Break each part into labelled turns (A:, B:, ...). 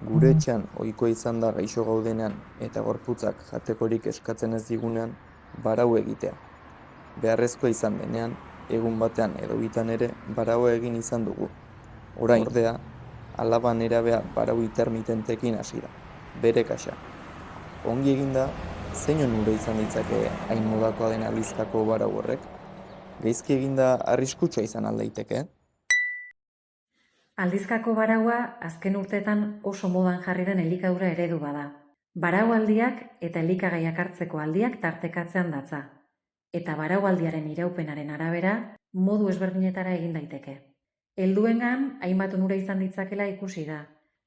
A: Gure etxean ohikoa izan da gaixo gaudenean eta gorputzak jatekorik eskatzen ez digunean, barau egitea. Beharrezkoa izan denean, egun batean edo bitan ere baraua egin izan dugu. Orain ordea, alaba nerabea barau intermitentekin hasi da, bere kaxa. Ongi eginda, zein onura izan ditzake hain modakoa den aldizkako barau horrek? Gaizki eginda arriskutsua izan al daiteke?
B: Aldizkako baraua azken urteetan oso modan jarri den elikadura eredu bada. Baraualdiak eta elikagaiak hartzeko aldiak tartekatzean datza. Eta baraualdiaren iraupenaren arabera, modu ezberdinetara egin daiteke. Helduengan hainbat onura izan ditzakela ikusi da.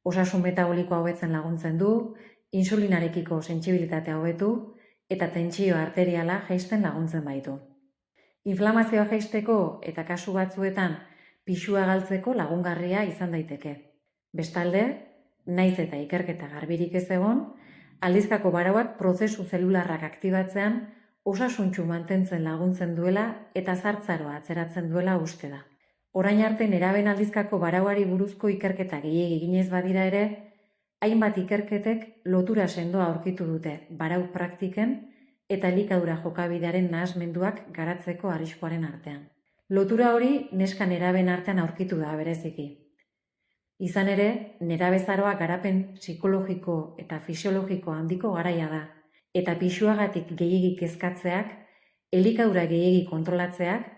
B: Osasun metabolikoa hobetzen laguntzen du, insulinarekiko sentsibilitatea hobetu eta tentsio arteriala jaisten laguntzen baitu. Inflamazioa jaisteko eta kasu batzuetan pisua galtzeko lagungarria izan daiteke. Bestalde, naiz eta ikerketa garbirik ez egon, aldizkako barauak prozesu zelularrak aktibatzean osasuntsu mantentzen laguntzen duela eta zartzaroa atzeratzen duela uste da. Orain arte neraben aldizkako barauari buruzko ikerketa gehiegi eginez badira ere, hainbat ikerketek lotura sendoa aurkitu dute barau praktiken eta elikadura jokabidearen nahasmenduak garatzeko arriskuaren artean. Lotura hori neska neraben artean aurkitu da bereziki. Izan ere, nerabezaroa garapen psikologiko eta fisiologiko handiko garaia da, eta pisuagatik gehiegi kezkatzeak, elikadura gehiegi kontrolatzeak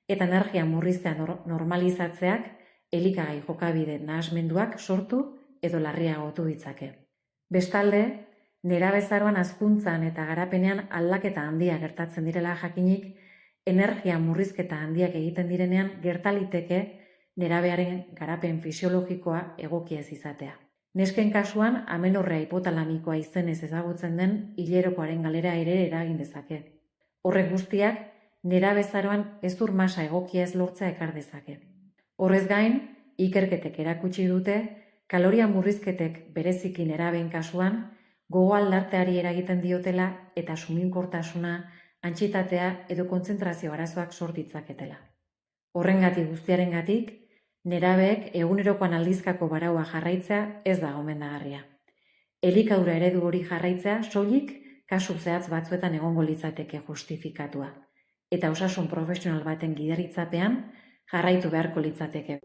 B: eta energia murriztea normalizatzeak elikagai jokabide nahasmenduak sortu edo larriagotu ditzake. Bestalde, nerabezaroan hazkuntzan eta garapenean aldaketa handia gertatzen direla jakinik, energia murrizketa handiak egiten direnean gertaliteke nerabearen garapen fisiologikoa egokia ez izatea. Nesken kasuan, amenorrea hipotalamikoa izenez ezagutzen den hilerokoaren galera ere eragin dezake. Horrek guztiak, nerabezaroan hezur masa egokia ez lortzea ekar dezake. Horrez gain, ikerketek erakutsi dute, kaloria murrizketek bereziki nerabeen kasuan, gogo aldarteari eragiten diotela eta suminkortasuna, antsietatea edo kontzentrazio arazoak sort ditzaketela. Horrengatik guztiarengatik, nerabeek egunerokoan aldizkako baraua jarraitzea ez da gomendagarria. Elikadura eredu hori jarraitzea soilik kasu zehatz batzuetan egongo litzateke justifikatua, eta osasun profesional baten gidaritzapean jarraitu beharko litzateke.